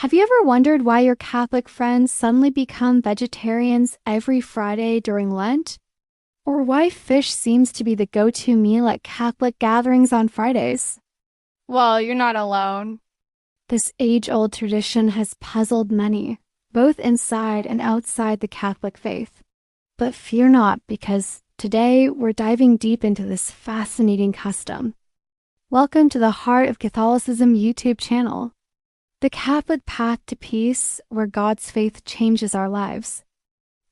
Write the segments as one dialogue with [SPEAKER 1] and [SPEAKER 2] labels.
[SPEAKER 1] Have you ever wondered why your Catholic friends suddenly become vegetarians every Friday during Lent? Or why fish seems to be the go-to meal at Catholic gatherings on Fridays?
[SPEAKER 2] Well, you're not alone.
[SPEAKER 1] This age-old tradition has puzzled many, both inside and outside the Catholic faith. But fear not, because today we're diving deep into this fascinating custom. Welcome to the Heart of Catholicism YouTube channel, the Catholic path to peace where God's faith changes our lives.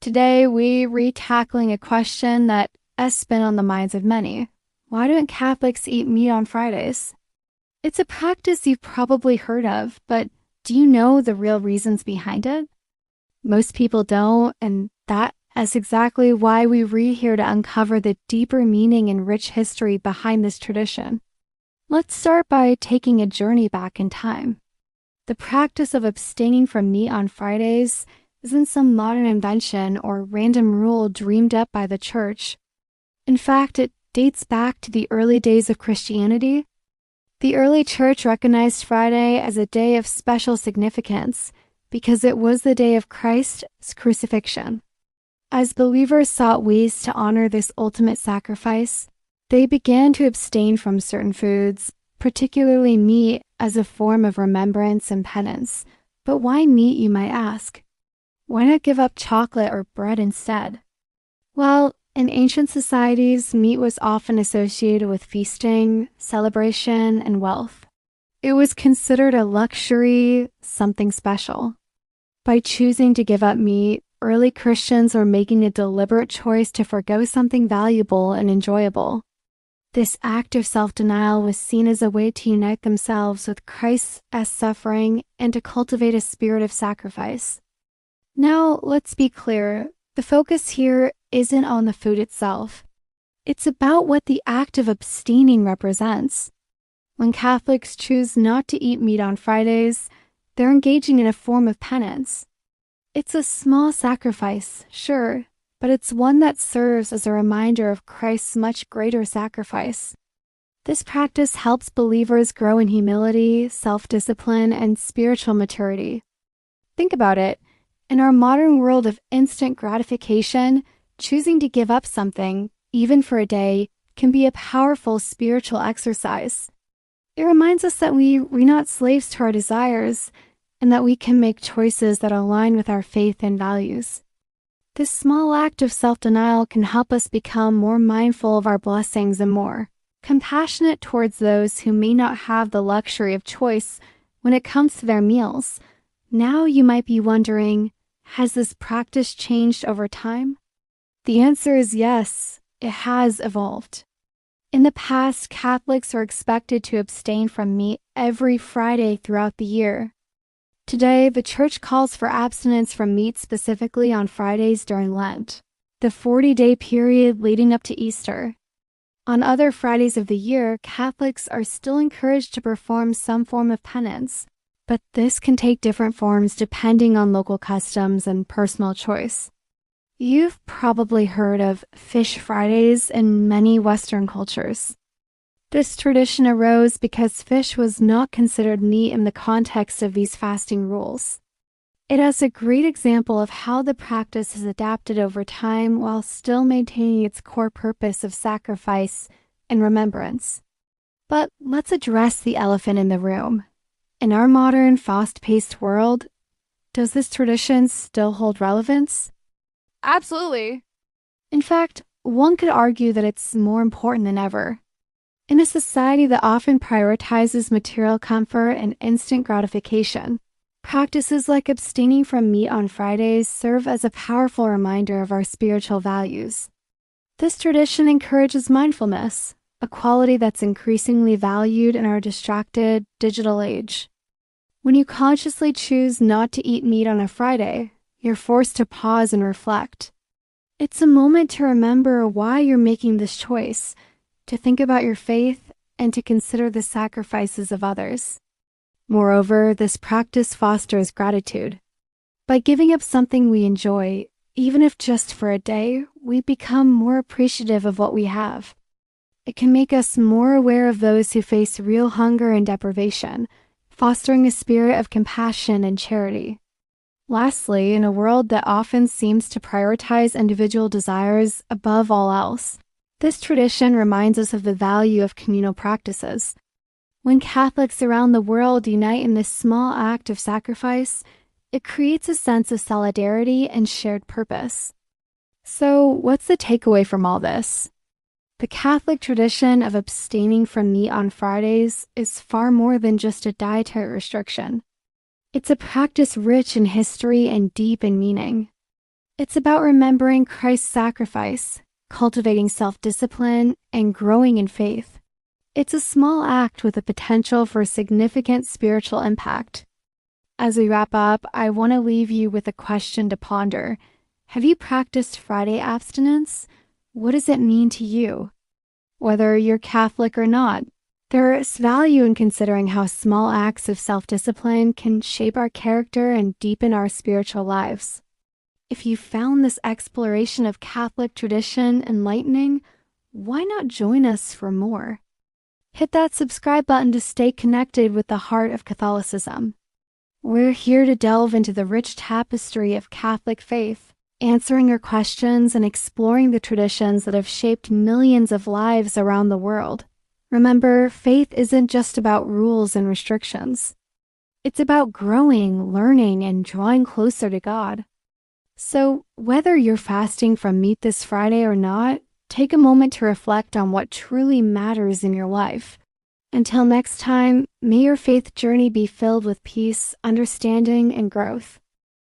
[SPEAKER 1] Today we're re-tackling a question that has been on the minds of many. Why don't Catholics eat meat on Fridays? It's a practice you've probably heard of, but do you know the real reasons behind it? Most people don't, and that is exactly why we're here to uncover the deeper meaning and rich history behind this tradition. Let's start by taking a journey back in time. The practice of abstaining from meat on Fridays isn't some modern invention or random rule dreamed up by the Church. In fact, it dates back to the early days of Christianity. The early Church recognized Friday as a day of special significance because it was the day of Christ's crucifixion. As believers sought ways to honor this ultimate sacrifice, they began to abstain from certain foods, particularly meat, as a form of remembrance and penance. But why meat, you might ask? Why not give up chocolate or bread instead? Well, in ancient societies, meat was often associated with feasting, celebration, and wealth. It was considered a luxury, something special. By choosing to give up meat, early Christians were making a deliberate choice to forgo something valuable and enjoyable. This act of self-denial was seen as a way to unite themselves with Christ's suffering and to cultivate a spirit of sacrifice. Now, let's be clear. The focus here isn't on the food itself. It's about what the act of abstaining represents. When Catholics choose not to eat meat on Fridays, they're engaging in a form of penance. It's a small sacrifice, sure, but it's one that serves as a reminder of Christ's much greater sacrifice. This practice helps believers grow in humility, self-discipline, and spiritual maturity. Think about it. In our modern world of instant gratification, choosing to give up something, even for a day, can be a powerful spiritual exercise. It reminds us that we're not slaves to our desires, and that we can make choices that align with our faith and values. This small act of self-denial can help us become more mindful of our blessings and more compassionate towards those who may not have the luxury of choice when it comes to their meals. Now you might be wondering, has this practice changed over time? The answer is yes, it has evolved. In the past, Catholics are expected to abstain from meat every Friday throughout the year. Today, the Church calls for abstinence from meat specifically on Fridays during Lent, the 40-day period leading up to Easter. On other Fridays of the year, Catholics are still encouraged to perform some form of penance, but this can take different forms depending on local customs and personal choice. You've probably heard of Fish Fridays in many Western cultures. This tradition arose because fish was not considered meat in the context of these fasting rules. It is a great example of how the practice has adapted over time while still maintaining its core purpose of sacrifice and remembrance. But let's address the elephant in the room. In our modern, fast-paced world, does this tradition still hold relevance?
[SPEAKER 2] Absolutely.
[SPEAKER 1] In fact, one could argue that it's more important than ever. In a society that often prioritizes material comfort and instant gratification, practices like abstaining from meat on Fridays serve as a powerful reminder of our spiritual values. This tradition encourages mindfulness, a quality that's increasingly valued in our distracted, digital age. When you consciously choose not to eat meat on a Friday, you're forced to pause and reflect. It's a moment to remember why you're making this choice, to think about your faith, and to consider the sacrifices of others. Moreover, this practice fosters gratitude. By giving up something we enjoy, even if just for a day, we become more appreciative of what we have. It can make us more aware of those who face real hunger and deprivation, fostering a spirit of compassion and charity. Lastly, in a world that often seems to prioritize individual desires above all else, this tradition reminds us of the value of communal practices. When Catholics around the world unite in this small act of sacrifice, it creates a sense of solidarity and shared purpose. So, what's the takeaway from all this? The Catholic tradition of abstaining from meat on Fridays is far more than just a dietary restriction. It's a practice rich in history and deep in meaning. It's about remembering Christ's sacrifice, cultivating self-discipline, and growing in faith. It's a small act with the potential for significant spiritual impact. As we wrap up, I want to leave you with a question to ponder. Have you practiced Friday abstinence? What does it mean to you? Whether you're Catholic or not, there is value in considering how small acts of self-discipline can shape our character and deepen our spiritual lives. If you found this exploration of Catholic tradition enlightening, why not join us for more? Hit that subscribe button to stay connected with the heart of Catholicism. We're here to delve into the rich tapestry of Catholic faith, answering your questions and exploring the traditions that have shaped millions of lives around the world. Remember, faith isn't just about rules and restrictions. It's about growing, learning, and drawing closer to God. So, whether you're fasting from meat this Friday or not, take a moment to reflect on what truly matters in your life. Until next time, may your faith journey be filled with peace, understanding, and growth.